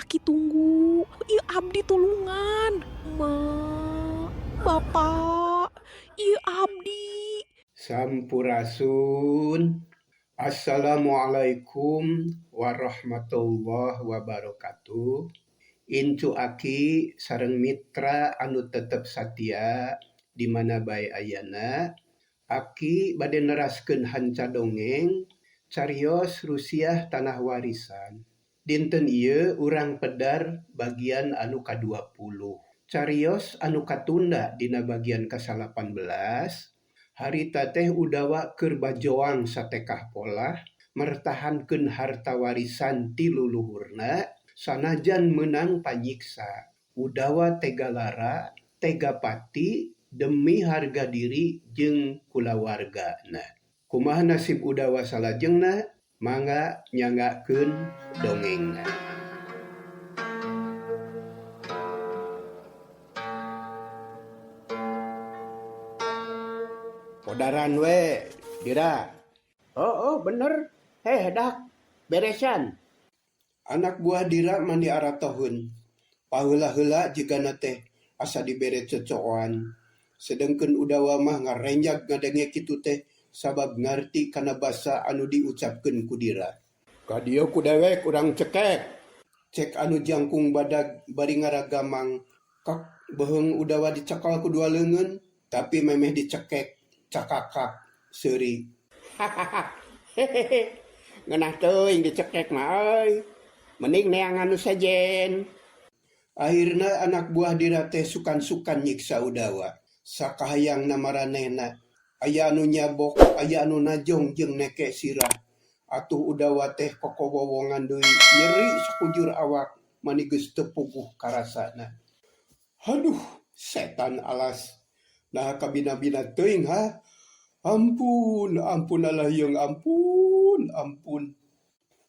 Aki tunggu. Ieu abdi tulungan. Ma, Bapak, ieu abdi. Sampurasun. Assalamualaikum warahmatullahi wabarakatuh. Incu Aki sareng mitra anu tetep satia di mana bae ayana. Aki bade neraskeun hanca dongeng carios Rusiah Tanah Warisan. Dinten ieu urang pedar bagian anu ka-20. Carios anu katunda dina bagian ka-18. Harita teh Udawa keur bajoang satekah polah mertahankeun harta warisan ti luluhurna sanajan meunang panyiksa. Udawa tega lara, tega pati demi harga diri jeung kulawargana. Kumaha nasib Udawa salajengna? Mangga nyanggakeun dongengna. Podaran we, Dira. Oh, bener. Dak, beresan. Anak buah Dira mandi aratoheun. Paheula-heula jigana teh asa dibere cocoan. Sedengkeun Udawa mah ngarenjak ngadenge kitu teh sabab ngarti kana basa anu diucapkeun ku Dira. Ka dieu ku dewek urang cekek. Cek anu jangkung badag bari ngaragamang kak beheung Udawa dicakal ku dua leungeun tapi memeh dicekek cakakak seuri. Ngeunah teuing dicekek mah euy. Mending neangan nu sejen. Akhirna anak buah Dira teh sukan-sukan nyiksa Udawa. Sakahayangna maranehna. Aya anu nyabok, aya anu najong jeung neke sirah. Atuh Udawa teh kokowowongan deui nyeri sakujur awak mani geus teu puguh karasana. Haduh, setan alas. Nah kabina-bina teuing ha. Ampun alahyung, ampun.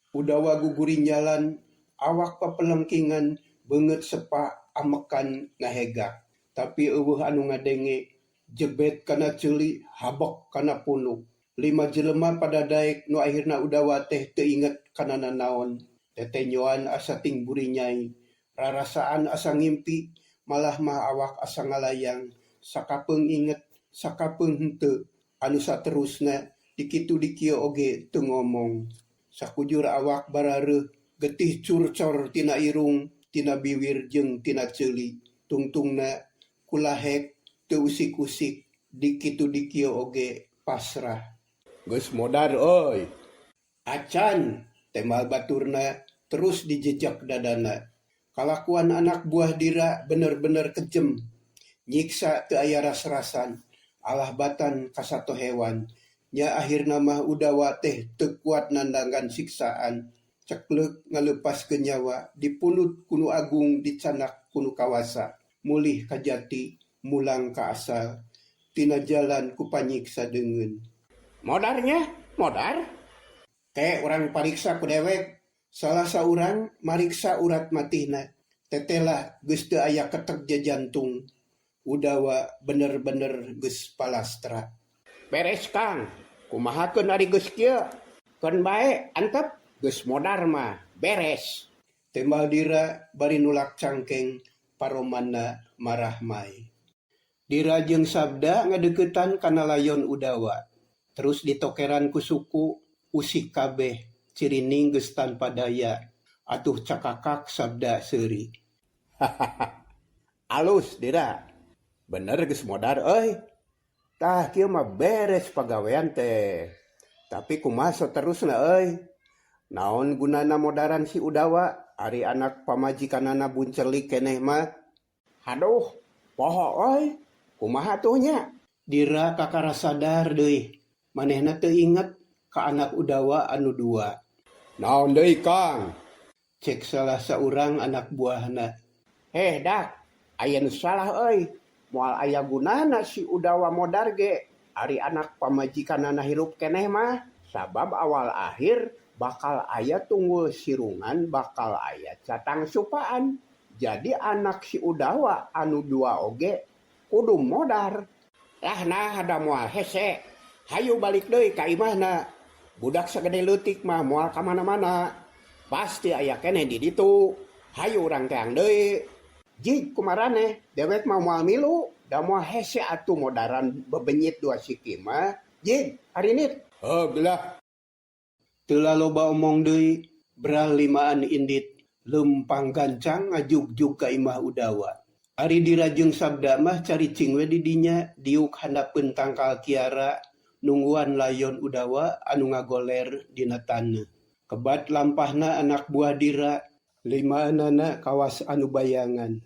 Udawa guguri jalan, awak papelengkingan beungeut sepa amekan ngahegak. Tapi eueuh anu ngadenge jebet kana ceuli, habok kana punuk. 5 jelema pada daek nu akhirna Udawa teh teu inget kana nanaon. Tetenyoan asa ting buri nyai, rarasaan asa ngimpi, malah mah awak asa ngalayang. Sakapeung inget, sakapeung henteu. Anu saterusna dikitu dikieu oge teu ngomong. Sakujur awak barareuh getih curcor tina irung, tina bibir jeung tina ceuli. Tungtungna kulahek teu usik-usik, dikitu dikieu oge pasrah. Geus modar euy. Acan tembal baturna terus dijejak dadana. Kalakuan anak buah Dira bener-bener kejem. Nyiksa teu aya ras-rasan. Alah batan kasato hewan. Nya akhirna mah Udawa teh teu kuat nandangan siksaan. Ceklek ngaleupaskeun nyawa, dipunut kunu agung dicanak kunu kawasa. Mulih ka jati, mulang ka asal. Tina jalan ku panyiksa deungeun. Modar? Teh urang pariksa ku dewek. Salah saurang mariksa urat matihna. Tetelah geus teu aya ketek jantung. Udawa bener-bener geus palastra. Beres Kang. Kumahakeun ari geus kieu? Keun bae antep geus modar mah beres. Tembal Dira bari nulak cangkeng paromanna marah mai. Dira jeung Sabda ngadeuketan kana layon Udawa. Terus ditokeran ku suku usik kabeh cirining geus tanpa daya. Atuh cakakak Sabda seuri. Alus Dira. Bener geus modar euy. Tah kieu mah beres pagawean teh. Tapi kumaha saterusna euy? Naon gunana modaran si Udawa ari anak pamajikanana buncerlik keneh mah? Haduh, poho euy. Kumaha tuh nya? Dira kakara sadar deui. Manehna teu inget ka anak Udawa anu 2. Naon deui Kang? Cek salah saurang anak buahna. Dak, aya nu salah euy. Moal aya gunana si Udawa modar ge ari anak pamajikanana hirup keneh mah. Sabab awal akhir bakal aya tunggul sirungan, bakal aya catang supaan. Jadi anak si Udawa anu 2 oge kudu modar. Lah nah ada moal hese. Hayu balik deui ka imahna. Budak sagede leutik mah moal ka mana-mana. Pasti aya keneh di ditu. Hayu urang teang deui. Jig kumarane dewek mah moal milu, da moal hese atuh modaran bebenyit dua siki mah. Jig, hari ini. Oh, gelah. Telah loba omong deui, beral limaan indit, lempang gancang ngajugjug ka imah Udawa. Ari dirajeng sabda mah caricing we di dinya, diuk handapeun tangkal kiara, nungguan layon Udawa anu ngagoler dina taneuh. Kebat lampahna anak buah dira, limaanana kawas anu bayangan.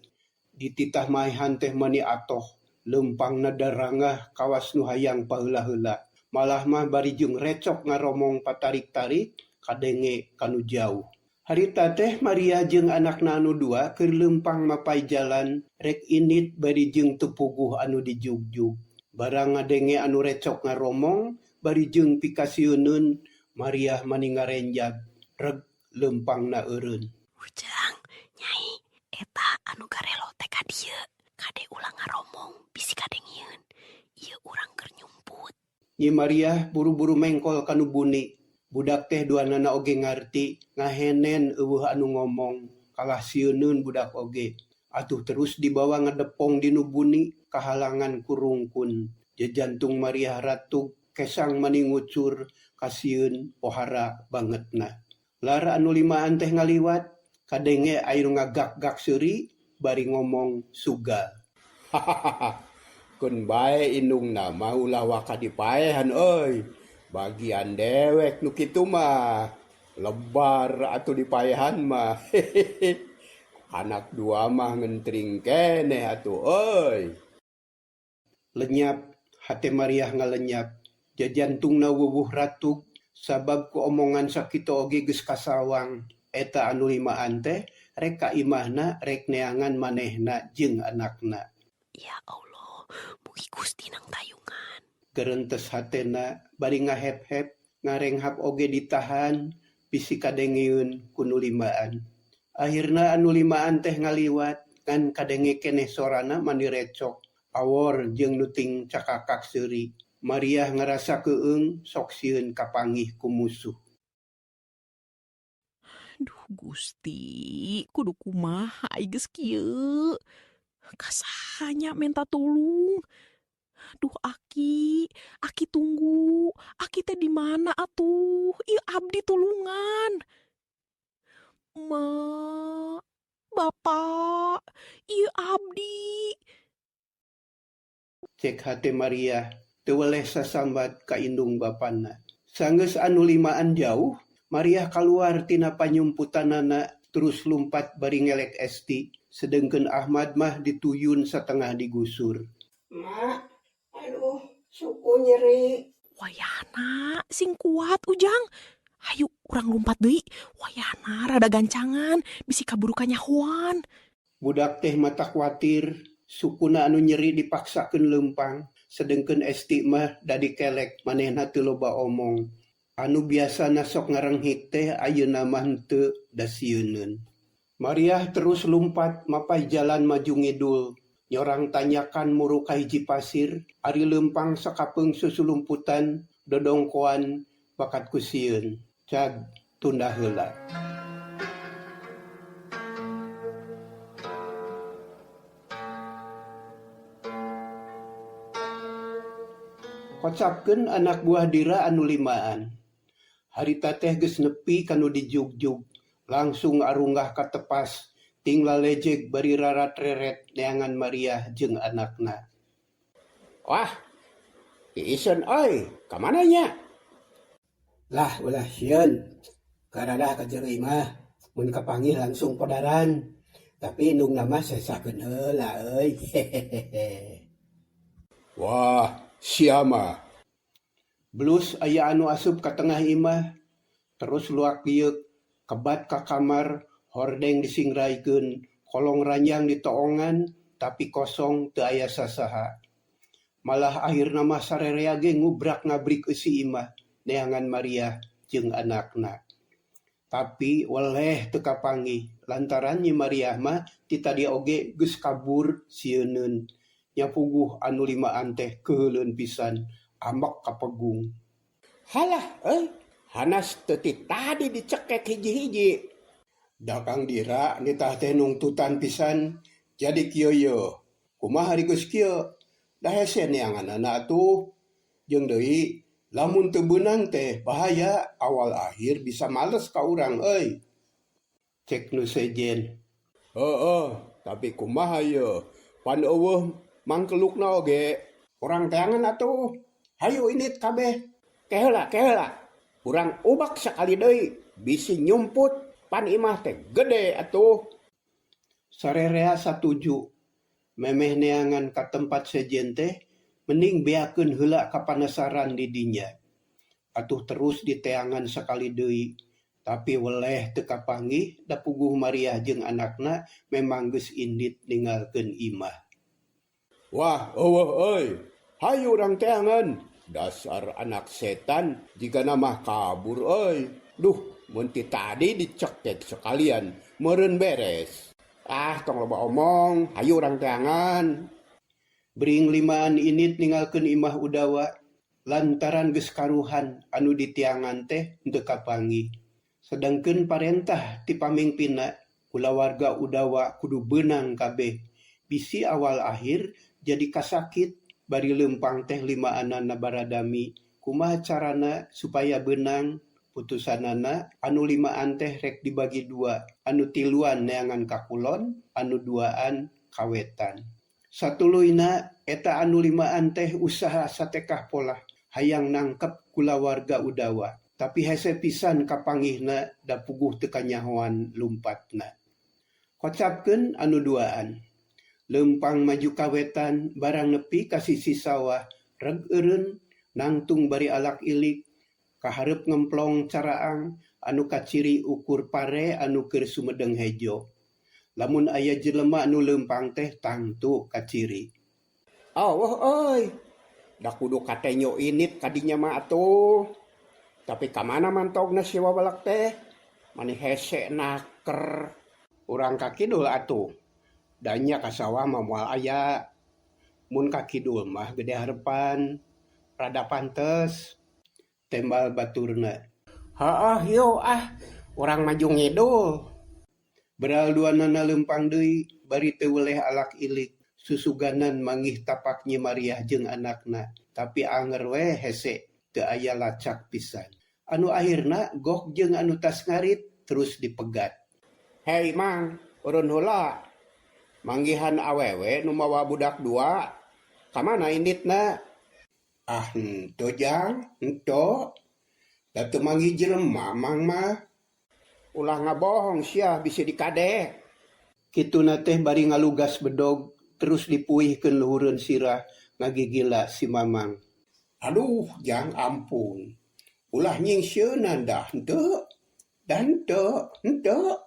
Dititah maehan teh mani atoh, lempangna darangah kawas nu hayang paheula-heula. Malah mah barijung recok ngaromong patarik-tarik kadenge kanu jauh. Harita teh Maria jeung anakna anu dua keur lempang mapai jalan rek indit barijung tepuguh anu dijugjug. Barang ngadenge anu recok ngaromong barijung pikasieuneun Maria mani ngarenjag reg lempangna eureun. Ujang, Nyai, eta anu garelo teh ka dieu. Kade ulang ngaromong, bisi kadengieun. Ieu urang keur nyumput. Nyi Maria buru-buru mengkol kanu buni. Budak teh duanana oge ngarti, ngahenen eueuh anu ngomong, kalah sieuneun budak oge. Atuh terus dibawa ngadepong dinu buni, kahalangan kurungkun. Jejantung Maria ratug, kesang mani ngucur, kasieun pohara bangetna. Lara anu limaan teh ngaliwat, kadenge anu ngagak-gak seuri, bari ngomong sugal. Kun bae indungna mah ulah waka dipaehan euy. Bagian dewek nu kitu mah lebar atuh dipaehan mah. Anak dua mah ngentring keneh atuh euy. Lenyap, hate Maria ngalenyap. Jajantungna wuwuh ratug, sabab ku omongan sakitu oge geus kasawang. Eta anu limaan teh rek ka imahna rek neangan manehna jeung anakna. Ya Allah, mugi Gusti nang tayungan. Gerentes hatena bari ngahep-hep, ngarenghap oge ditahan, bisi kadengieun kunu limaan. Akhirna anu limaan teh ngaliwat, kan kadenge keneh sorana mani recok, awor jeung nuting cakakak seuri. Maria ngarasa keung sok sieun kapangih ku musuh. Duh Gusti, kudu kumaha ai geus kieu? Kasahanya minta tolong. Duh Aki tunggu. Aki teh di mana atuh? Ieu abdi tulungan. Ma, Bapak, ieu abdi. Cek hate Maria, teu weleh sasambat ka indung bapana. Sanggeus anu limaan jauh, Maria kaluar tina panyumputanana terus lumpat bari ngelek esti, sedengkeun Ahmad mah dituyun satengah digusur. Mak, aduh, suku nyeri. Wayahna sing kuat Ujang. Hayu urang lumpat deui. Wayahna rada gancangan, bisi kaburu kanyahoan. Budak teh mata kuatir, sukuna anu nyeri dipaksakeun lempang, sedengkeun esti mah da dikelek manehna teu loba omong. Anu biasana sok ngarenghik teh ayeuna mah henteu da sieuneun. Maria terus lumpat mapai jalan maju ngidul. Nyorang tanyakan muru ka hiji pasir, ari lempang sakapeung susulumputan, dodongkoan bakat ku sieun. Cag tunda heula. Kocapkeun anak buah dira anu limaan. Harita teh geus nepi kanu dijugjug, langsung arunggah ka tepas, ting lalejeg bari rarat-reret neangan Maria jeung anakna. Wah, iisen oi, ka mana nya? Lah ulah sieun, karadah ka jeureuy mah, mun kapanggih langsung podaran. Tapi indungna mah sesakeun heula euy. Wah, sia mah. Blus aya anu asup ka tengah imah, terus luak dieu kebat ka kamar, hordeng disingraikeun, kolong ranjang ditoongan, tapi kosong teu aya sasaha. Malah akhirna mah sarerea ge ngubrak ngabrik eusi imah, neangan Maria jeung anakna. Tapi weleh teu kapanggih, lantaran Nyi Maria mah ti tadi oge geus kabur sieuneun. Nya puguh anu limaan teh keuleun pisan, ambek kapegung. Halah, hanas teu ti tadi dicekek hiji-hiji. Dakang dira nitah teh nungtutan pisan jadi kieu yeuh. Kumaha ari geus kieu? Da hese neanganana atuh. Jeung deui lamun teu beunang teh bahaya awal akhir bisa males ka urang euy. Cek nu sejen. Heeh, tapi kumaha yeuh? Pan eueuh mangkelukna oge. Urang teangan atuh. Hayu init kabeh. Keheula. Urang ubak sakali deui bisi nyumput. Pan imah teh gede atuh. Sarerea satuju. Memeh neangan ka tempat sejen teh mending beakeun heula kapanasaran di dinya. Atuh terus diteangan sakali deui. Tapi weleh teu kapanggih da puguh Maria jeung anakna memang geus indit ninggalkeun imah. Wah, eueuh euy. Hayu urang teangan. Dasar anak setan jika nama kabur euy. Duh, mun ti tadi dicekek sekalian, meureun beres. Tong loba omong, hayu urang teangan. Bering limaan init ninggalkeun imah Udawa, lantaran geus karuhan anu ditiangan teh teu kapanggih. Sedengkeun parentah ti pamingpinna, kulawarga Udawa kudu beunang kabeh. Bisi awal akhir jadi kasakit, bari leumpang teh limaanana baradami. Kumaha carana supaya beunang? Putusanana anu limaan teh rek dibagi dua, anu tiluan neangan ka kulon, anu duaan ka wetan. Satuluyna eta anu limaan teh usaha satekah pola hayang nangkep kulawarga Udawa, tapi hese pisan kapanggihna da puguh teu kanyahoan lumpatna. Kocapkeun anu duaan. Leumpang maju ka wetan barang nepi ka sisi sawah, reg eureun nangtung bari alak ilik. Kaharep ngemplong caraang anu kaciri ukur pare anu keur sumedeng hejo. Lamun aya jelema anu leumpang teh tangtu kaciri. Awah euy. Da kudu katenyo init kadinya mah atuh. Tapi kamana mantogna si wabalak teh? Mani hese naker. Urang ka kidul atuh. Danya ka sawah mah moal aya. Mun ka kidul mah gede harepan. Rada pantes. Tembal baturna. Yo urang maju ngidul. Beral duanana leumpang deui bari teu weleh alak ilik. Susuganan manggih tapak Nyi Mariah jeung anakna, tapi anger we hese teu aya lacak pisan. Anu akhirna gok jeung anu tas ngarit terus dipegat. Hei mang, urun heula. Manggihan awewe nu mawa budak dua. Kamana inditna? Henteu jang, henteu. Da teu manggih jelema mang mah. Ulah ngabohong sia bisa dikade. Kituna teh bari ngalugas bedog terus dipuihkeun luhureun sirah ngagigila si Mamang. Aduh, jang ampun. Ulah nyingseunna dah henteu. Dan henteu.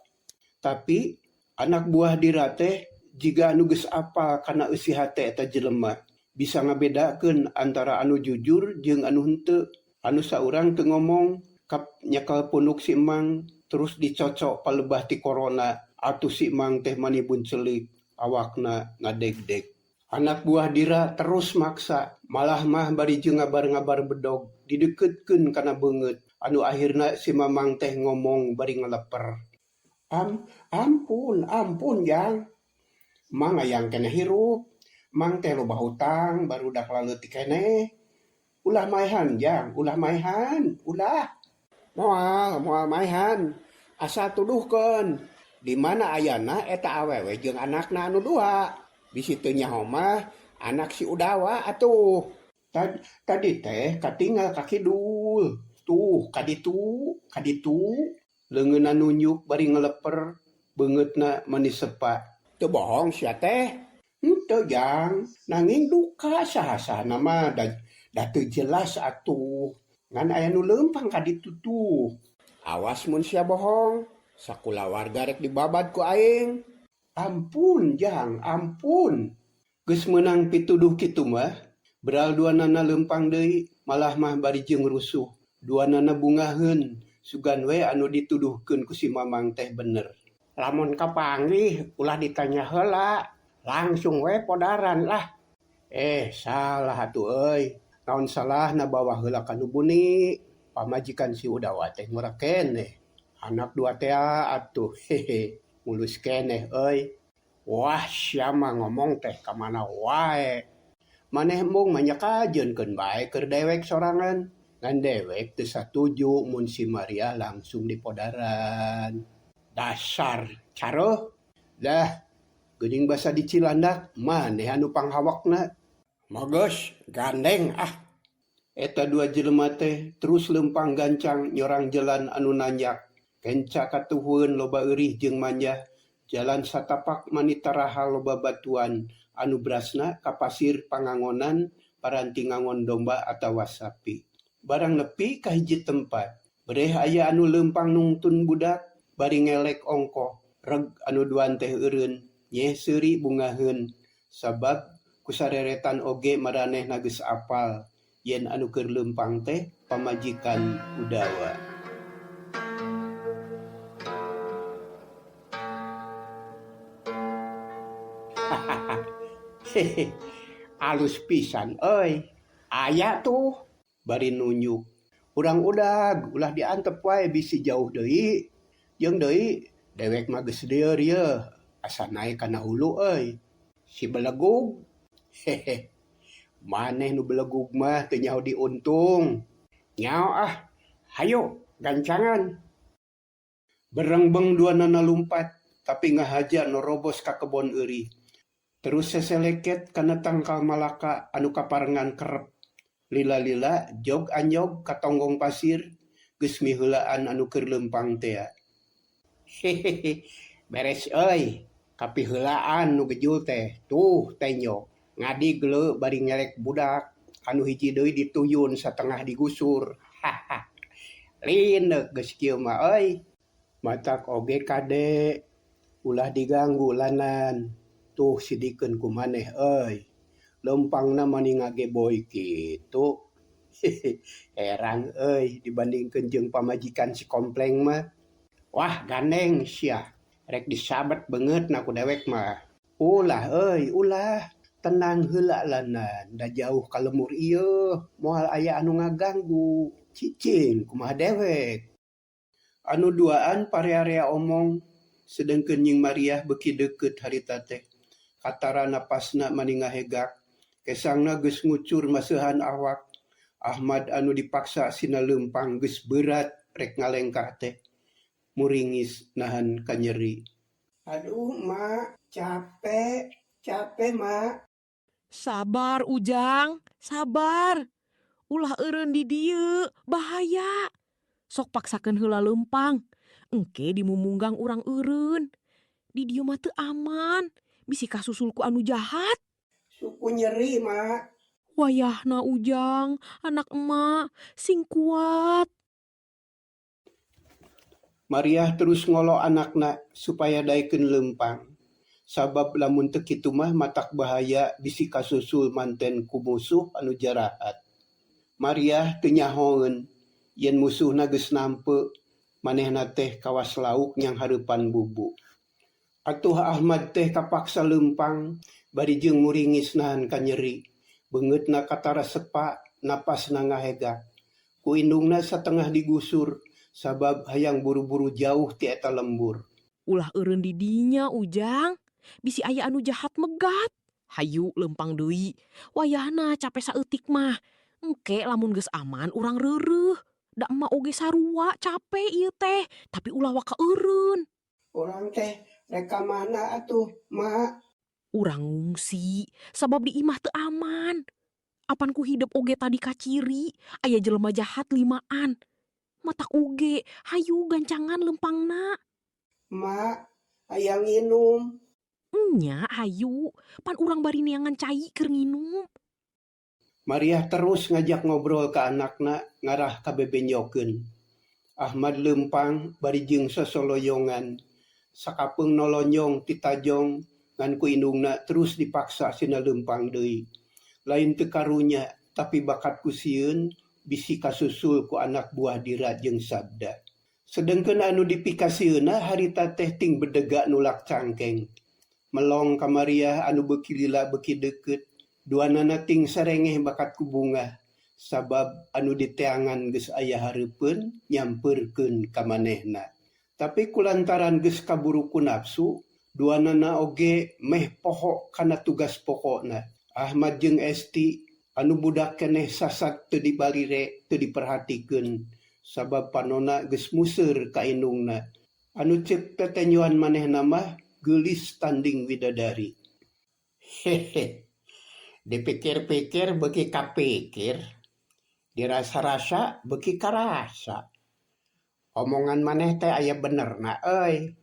Tapi anak buah dira teh jiga anu geus apal kana eusi hate eta jelema. Bisa ngabedakeun antara anu jujur jeung anu henteu. Anu saurang teu ngomong kap nyekel punduk si Emang terus dicocok palebah ti corona atuh si Emang teh manibun celik awakna ngadeg-deg. Anak buah dira terus maksa malah mah bari jeung ngabar-ngabar bedog dideukeutkeun kana beungeut anu akhirna si Mamang teh ngomong bari ngaleper. Ampun jang. Mang ayang keneh hirup. Mang teh loba hutang barudak laleutik keneh. Ulah maehan jang, ulah maehan, ulah. Moal maehan. Asa tuduhkeun. Di mana ayana eta awewe jeung anakna anu dua. Bisi teu nyaho mah anak si Udawa atuh. Tadi teh katinggal ka kidul. Tuh, kaditu. Leungeunna nunjuk bari ngeleper, beungeutna manis sepa. Teu bohong sia teh. Henteu jang, nanging duka saha-saha mah da teu jelas atuh. Ngan aya nu leumpang ka ditu tuh. Awas mun sia bohong, sakulawarga rek dibabad ku aing. Ampun jang, ampun. Geus meunang pituduh kitu mah, beral duanana leumpang deui, malah mah bari jeung rusuh. Duanana bungaheun, sugan we anu dituduhkeun ku si Mamang teh bener. Lamun kapanggih ulah ditanya heula, langsung we podaran lah. Salah atuh euy. Naon salahna bawa heula ka nu buni, pamajikan si Udawa teh murah keneh. Anak dua teh atuh hehe mulus keneh euy. Wah siapa ngomong teh kamana wae. Maneh mung manyakajeunkeun bae keur dewek sorangan. Ngan dewek teu satuju mun si Maria langsung dipodaran. Dasar careuh. Dah geuning basa di Cilandak maneh anu panghawakna. Magos gandeng ah. Eta dua jelema teh terus lempang gancang nyorang jalan anu nanyak. Kenca katuhun loba eurih jeung manjah. Jalan satapak manitaraha loba batuan anu berasna ka pasir pangangonan paranti ngangon domba atawa sapi. Barang nepi ka hiji tempat, bereh aya anu lempang nungtun budak bari ngelek ongkoh. Reg anu duan teh eureun nyeh seuri bungaheun sabab kusareretan oge maranehna geus apal yen anu keur lempang teh pamajikan Udawa. Hehe, alus pisan euy. Aya tuh bari nunjuk. Urang udag ulah diantep wae bisi jauh deui. Jeung deui dewek mah geus deur ieu. Asa nae kana hulu euy. Si belegug. Hehe. Maneh nu belegug mah teu nyaho diuntung. Nyao ah. Hayo gancangan. Berengbeng duanana lumpat tapi ngahaja norobos ka kebon eurit. Terus seseleket kana tangkal malaka anu kaparengan kerep. Lila-lila jog anyog ka tonggong pasir geus miheulaan anu keur lempang teh. Hehehe beres euy. Kapiheulaan nu gejul teh. Tuh tenyo ngadi geuleu bari ngelek budak anu hiji deui dituyun satengah digusur. Haha. Lineuk geus kieu mah euy. Matak oge kade ulah diganggu lanan. Tuh sidikeun ku maneh euy. Lempangna mani ngageboy kitu. Heran euy dibandingkeun jeung pamajikan si kompleng mah. Wah gandeng sia. Rek disabet beungeutna ku dewek mah. Ulah euy, ulah. Tenang heula lanan. Da jauh ka lemur ieu moal aya anu ngaganggu. Cicing kumaha dewek. Anu duaan parea-area omong sedengkeun nying Maria beuki deukeut harita teh. Katara napasna mani ngahegak. Kesangna geus ngucur maseuhan awak. Ahmad anu dipaksa sina lempang geus berat rek ngalengkah teh. Muringis nahan ka nyeri. Aduh, Mak, capek, Mak. Sabar Ujang, sabar. Ulah eureun di dieu, bahaya. Sok paksakeun heula lempang. Engke dimumunggang urang eureun. Di dieu mah teu aman. Bisi kasusul ku anu jahat. Suku nyeri, Mak. Wayahna Ujang, anak emak, sing kuat. Maria terus ngolo anakna supaya daekeun lempang. Sabab lamun teu kitu mah matak bahaya bisi kasusul manten ku musuh anu jarahat. Maria teu nyahoeun yen musuhna geus nampe manehna teh kawas lauk nyang hareupan bubuk. Atuh Ahmad teh kapaksa lempang bari jeung muringis nahan ka nyeri. Beungeutna katara sepa napasna ngahegak. Ku indungna satengah digusur sabab hayang buru-buru jauh ti eta lembur. Ulah eureun di dinya Ujang. Bisi aya anu jahat megat. Hayu lempang deui. Wayahna capek saeutik mah. Engke lamun geus aman urang reureuh. Da emak oge sarua capek ieu teh, tapi ulah waka eureun. Orang teh reka mana atuh, Mak? Urang ngungsi sabab di imah teu aman. Apan ku hidup oge tadi kaciri, aya jelema jahat limaan. Matak oge, hayu gancangan lempangna. Mak, aya nginum. Nya hayu, pan urang bari neangan cai keur nginum. Maria terus ngajak ngobrol ka anakna ngarah ka bebenyokeun. Ahmad lempang bari jeung sosoloyongan. Sakapeung nolonyong ti tajong ngan ku indungna terus dipaksa sina lempang deui. Lain teu karunya tapi bakat ku sieun bisi kasusul ku anak buah Dira jeung Sabda. Sedengkeun anu dipikasieuna harita teh ting bedega nulak cangkeng. Melong ka Maria anu beuki lila beuki deukeut. Duanana ting sarengeh bakat ku bunga. Sabab anu diteangan geus aya hareupeun nyampeurkeun ka manehna. Tapi kulantaran geus kaburu ku nafsu, duanana oge meh poho kana tugas pokokna. Ahmad jeung Esti anu budak keneh sasat teu dibalire, teu diperhatikeun sabab panona geus museur ka indungna. Anu ceuk tetenyoan manehna mah geulis tanding widadari. Hehe. Dipikir-pikir beuki kapikir, dirasa-rasa beuki karasa. Omongan maneh teh aya benerna euy.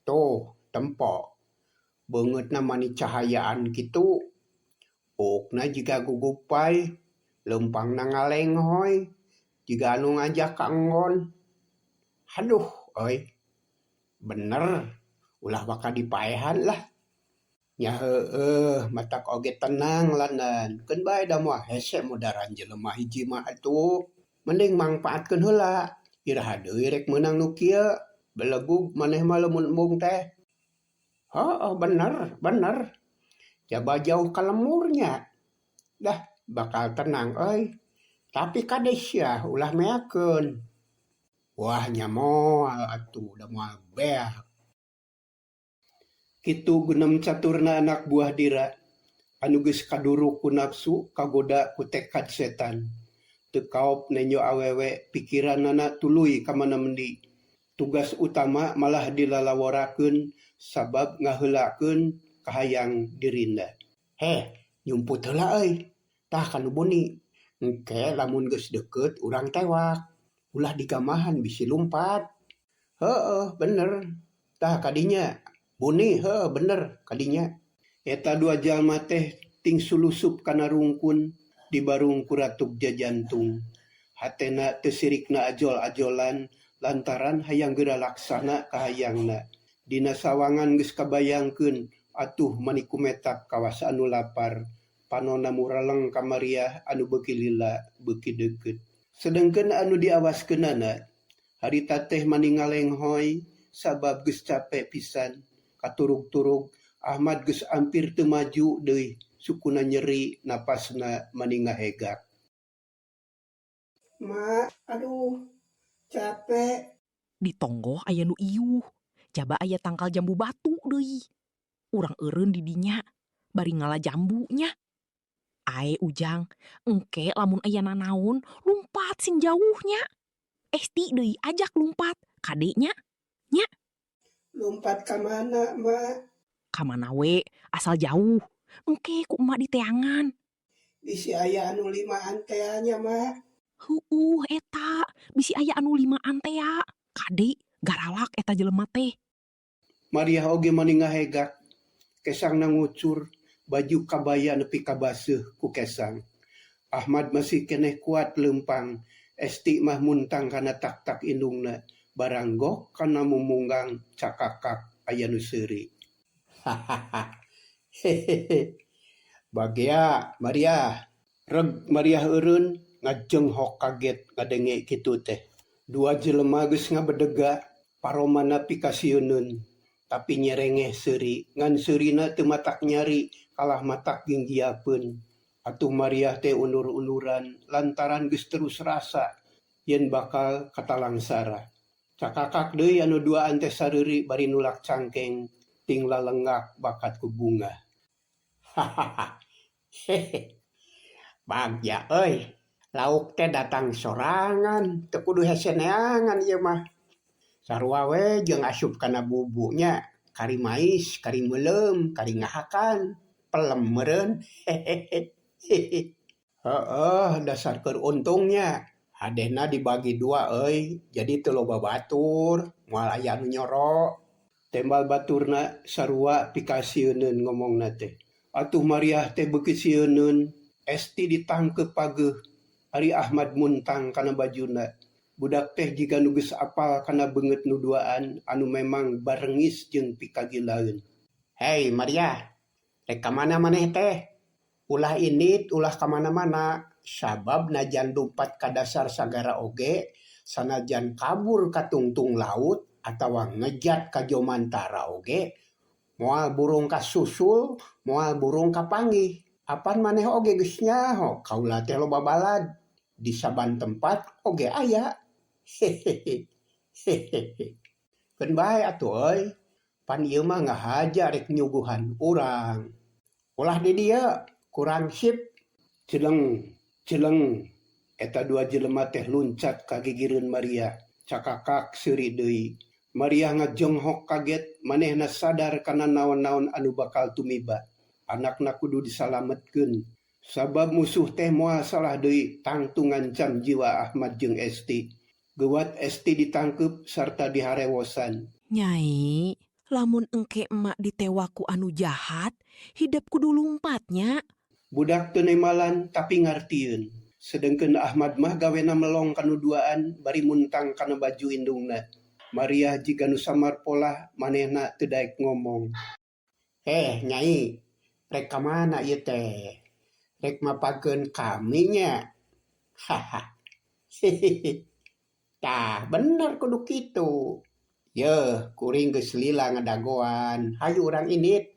Tuh, tempo. Beungeutna mani cahayaan kitu. Ukna jiga gugupay, leumpangna ngalenghoy, jiga anu ngajak ka enggon. Haduh, euy. Bener, ulah bakal dipaehan lah. Nya heueuh, matak oge tenang lanan. Keun bae da moal hese modaran jelema hiji mah atuh. Mending mangpaatkeun heula. Iraha deui rek meunang nu kieu. Belegug maneh mah lamun embung teh. Heueuh, bener. Jaba jauh ka lemurnya. Dah bakal tenang euy. Tapi kade sia ulah meakeun. Wah nya moal atuh da moal beak. Kitu gunem caturna anak buah Dira anu geus kaduru ku nafsu kagoda ku tekad setan. Teu kaop nenyo awewe pikiranna tuluy ka mana mendi. Tugas utama malah dilalaworakeun sabab ngaheulakeun kahayang dirinda. Nyumput heula euy. Tah kanu boni. Engke lamun geus deukeut urang tewak. Ulah digamahan bisi lumpat. Heueuh, bener. Tah kadinya buni bener kadinya. Eta dua jalma teh ting sulusup kana rungkun di barung kuratuk jajantung. Hatena teu sirikna ajol-ajolan lantaran hayang geura laksana kahayangna. Dina sawangan geus kabayangkeun atuh mani kumetak kawas anu lapar. Panonna muraleng ka Maria anu beuki lila beuki deukeut. Sedengkeun anu diawaskeunana harita teh mani ngalenghoy sabab geus capek pisan. Katurug-turug Ahmad geus ampir teu maju deui, sukuna nyeri, napasna mani ngahegak. Mak, aduh, capek. Di tonggoh aya nu iuh. Jaba aya tangkal jambu batu deui. Urang eureun di dinya bari ngala jambunya. Ae Ujang, engke lamun aya nanaon lumpat sing jauhnya. Esti deui ajak lumpat, kadenya. Nya, Lompat ka mana, Mak? kamana we, asal jauh. Engke ku emak di teangan. Bisi aya anu 5 teanya, Mak. Eta, bisi aya anu 5 tea. Kade, garalak eta jelema teh. Maria oge mani ngahegak. Kesang nangucur, baju kabaya nepi ka baseuh ku kesang. Ahmad masih keneh kuat leumpang. Esti mah muntang kana tak-tak indungna. Baranggok kana mumunggang cakakak aya nu seuri. Hehehe. Bagia Maria. Reg Maria eureun ngajenghok kaget ngadenge kitu teh. Dua jelema geus ngabedega paromana pikasieun tapi nyerengeh seuri. Ngan seurina teu matak nyari kalah matak ginggiapeun. Atuh Maria teh undur-unduran lantaran geus terus rasa yen bakal katalangsara. Cakakak deui anu duaan teh sareuri bari nulak cangkeng ting lalenggak bakat ku bunga. Hahaha. Hehe. Bagja euy. Lauk teh datang sorangan, teu kudu hese neangan ieu mah. Sarua we jeung asup kana bubunya, kari mais, kari meuleum, kari ngahakan, pelem meureun. Hehehe. Heeh, dasar keur untungnya. Hadena dibagi 2 euy, jadi teu loba batur, moal aya anu nyoro. Tembal baturna sarua pikasieun ngomongna teh. Atuh Maria teh beuki sieun, Esti ditangkep pageuh. Ari Ahmad muntang kana bajuna. Budak teh jiga nu geus apal kana beungeut nu duaan anu memang barengis jeung pikagilaeun. Hei Maria, rek ka mana maneh teh? Ulah indit, ulah ka mana-mana. Sabab najan lumpat ka dasar sagara oge, sanajan kabur ka tungtung laut atawa ngejat ka jomantara oge, moal burung ka susul, moal burung ka panggih. Apan maneh oge geus nyaho, kaula teh loba balad. Di saban tempat oge aya. Hehehe. Hehehe. Kan bae atuh euy. Pan ieu mah ngahaja rek nyuguhan urang. Ulah di dia kurang sip celeng eta dua jelema teh luncat ka gigireun Maria. Cakakak seuri deui. Maria ngajenghok kaget manehna sadar kana naon-naon anu bakal tumiba. Anakna kudu disalametkeun. Sabab musuh teh moal salah deui tangtu ngancam jiwa Ahmad jeung Esti. Geuwat Esti ditangkep sarta diharewosan. Nyai, lamun engke emak ditewaku anu jahat, hidup kudu lumpatnya. Budak teu nemalan tapi ngartieun. Sedengkeun Ahmad mah gawena melong kanu duaan bari muntang kana baju indungna. Maria jiga nu samar pola manehna teu daek ngomong. Nyai, rek ka mana ieu teh? Rek mapakeun kami nya. Haha. Tah bener kudu kitu. Yeuh, kuring geus lila ngadagoan. Hayu urang indit.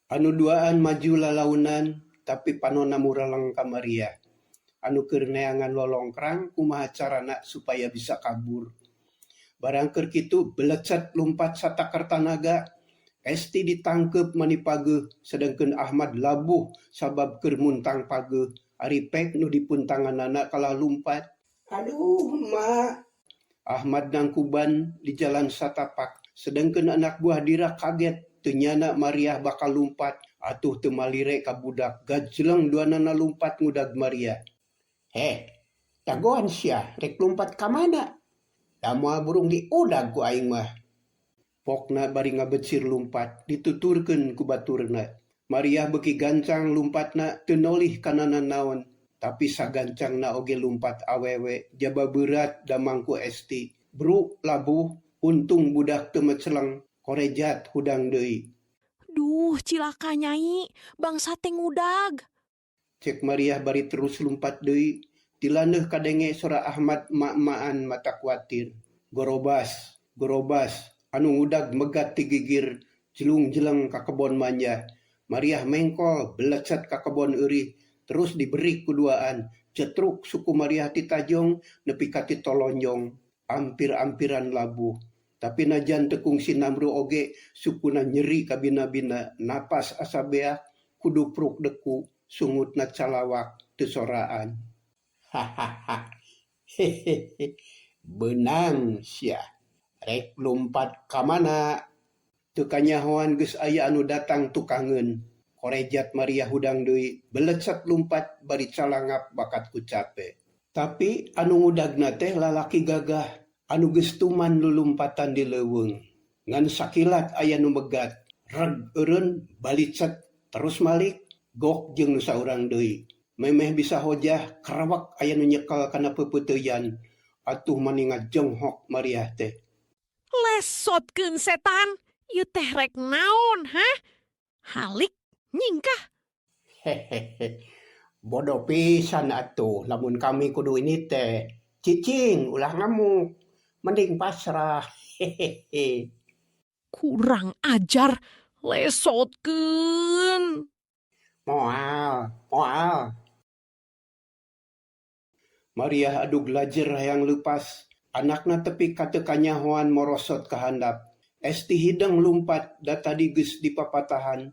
Anu duaan maju lalaunan tapi panonna mureleng ka Maria. Anu keur neangan lolongkrang kumaha carana supaya bisa kabur. Barang keur kitu belecet lumpat satakar tanaga. Esti ditangkep mani pageuh sedengkeun Ahmad labuh sabab keur muntang pageuh. Ari pek nu dipuntanganana kalah lumpat. Aduh, mak. Ahmad nangkuban di jalan satapak. Sedengkeun anak buah Dira kaget teu nyana Maria bakal lumpat. Atuh teu malire ka budak. Gajleng duanana lumpat ngudag Maria. Dagoan sia rek lumpat ka mana? Da moal burung diudag ku aing mah. Pokna bari ngabecir lumpat dituturkeun ku baturna. Maria beuki gancang lumpatna teu nolih kana nanaon. Tapi sagancangna oge lumpat awewe jaba berat damangku Esti. Bru labuh untung budak teu meceleng korejat hudang deui. Duh, cilaka Nyai, bangsa teh ngudag. Cek Maria bari terus lumpat deui. Dilandeuh kadenge sora Ahmad mak-makan mata kuatir. Gorobas, anu ngudag megat ti gigir jelung-jeleng ka kebon manja. Maria mengkol belecet ka kebon eurit. Terus diberi kuduaan, cetruk suku Maria ti tajong nepi ka ti tolonjong, ampir-ampiran labuh. Tapi najan teu kungsi namru oge sukuna nyeri ka bina-bina, napas asa beak, kudu pruk deku, sungutna calawak teu soraan. Hahaha. Benang sia. Rek lumpat ka mana? Teu kanyahoan geus aya anu datang tukangeun. Korejat Maria hudang deui belecet lumpat bari calangap bakat ku cape. Tapi anu ngudagna teh lalaki gagah anu geus tuman lulumpatan di leuweung. Ngan sakilat aya nu megat, reg eureun balicet terus malik gok jeung nu saurang deui. Memeh bisa hojah karawak aya nu nyekel kana pepeuteuyan. Atuh mani ngajenghok Maria teh. Lesotkeun setan, ieu teh rek naon, hah? Halik nyingkah. Bodoh pisan atuh lamun kami kudu ini teh. Cicing ulah ngamuk. Mending pasrah. Kurang ajar, lesotkeun. Moal. Maria adu glajer hayang leupas. Anakna tepi ka teu kanyahoan morosot ka handap. Esti hideng lumpat da tadi geus dipapatahan.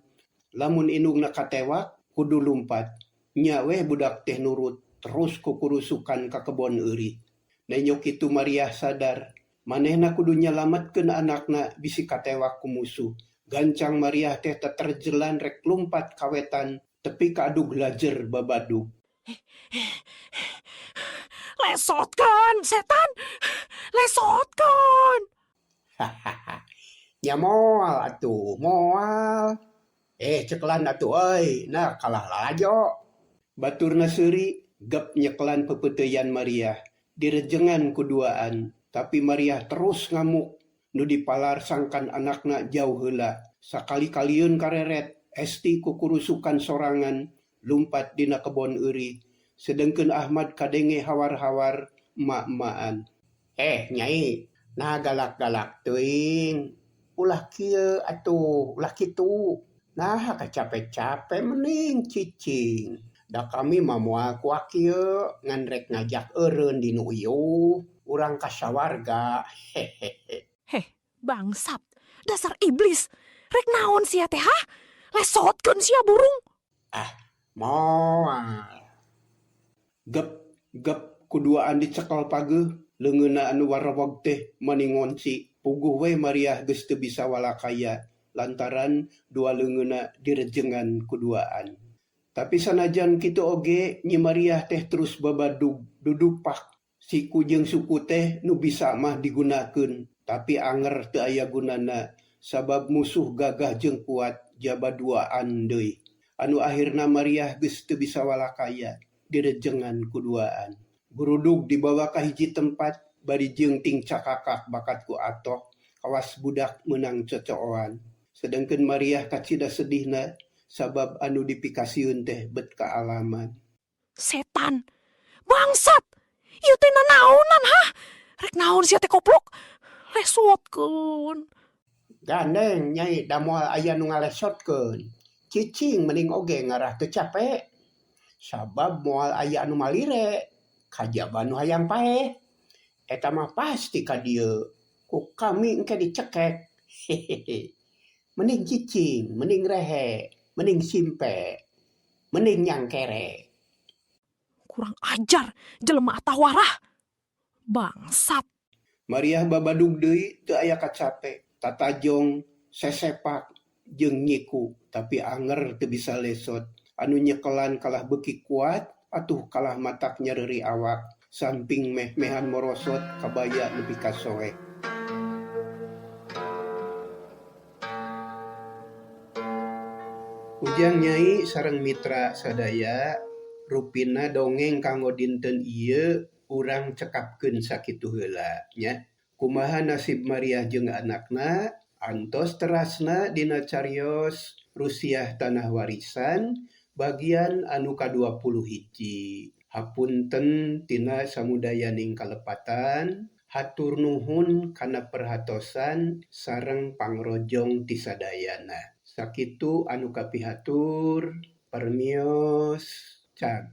Lamun indungna katewak kudu lumpat. Nya we budak teh nurut terus kukurusukan ka kebon eurit. Nenyok kitu Maria sadar manehna kudu nyalametkeun anakna bisi katewak ku musuh. Gancang Maria teh terjelan rek lumpat kawetan tepi ka adu glajer babadug. Lesotkeun setan, lesotkeun. Nya moal atuh, moal. Cekelan atuh euy, nah kalah lajo. Baturna seuri gep nyeklan pepeuteuyan Maria. Direjengan kuduaan, tapi Maria terus ngamuk. Nu dipalar sangkan anakna jauh heula. Sakali-kalieun kareret, Esti kukurusukan sorangan, lumpat dina kebon eurit. Sedengkeun Ahmad kadenge hawar-hawar mak-makan. Nyai, nah galak-galak teuing. Ulah kieu atuh, ulah kitu. Nah, kacape-cape mending cicing. Da kami mah moal kuak kieu ngan rek ngajak eureun dinu ieu. urang kasawarga. Hehehe. Heh, bangsat. Dasar iblis. Rek naon sia teh, hah? Lesotkeun sia burung. Moal. Gep kuduaan dicekal pageuh leungeunna anu warowog teh maningonci puguh we Mariah geus teu bisa walakaya lantaran dua leungeunna direjengan kuduaan. Tapi sanajan kitu oge Nyi Mariah teh terus babadug dudupak siku jeung suku teh nu bisa mah digunakeun tapi anger teu aya gunana sabab musuh gagah jeung kuat jabaduaan deui. Anu akhirna Mariah geus teu bisa walakaya direjengan kuduaan. Burudug dibawa ka hiji tempat bari jeung ting cakakak bakat ku atoh kawas budak menang cocooan. Sedengkeun Mariah kacida sedihna sabab anu dipikasieun teh bet kaalaman. Setan. Bangsat. Ieu teh nanaonan, hah? Rek naon sia teh koplok? Lesotkeun. Gandeng Nyai da moal aya nu ngalesotkeun. Cicing mending oge ngarah teu capek. Sabab moal aya anu malire, kajaba nu hayang paeh. Eta mah pasti ka dieu. Ku kami engke dicekek. Hehehe. Mending cicing, mending rehe, mending simpe, mending nyangkere. Kurang ajar, jelema atawarah. Bangsat. Mariah babadug deui teu aya kacape, tatajong, sesepak, jeung nyiku, tapi anger teu bisa lesot. Anu nyekelan kalah beuki kuat, atuh kalah matak nyareuri awak, samping meh-mehan morosot kabaya nepi ka soek. Ujang Nyai sareng mitra sadaya, rupina dongeng kanggo dinten ieu urang cekapkeun sakitu heula nya. Kumaha nasib Mariah jeung anakna antos terasna dina carios Rusiah Tanah Warisan bagian anu ka-21. Hapunten tina samudayaning kalepatan, hatur nuhun kana perhatosan sareng pangrojong ti sadayana. Sakitu anu kapihatur, permios, can.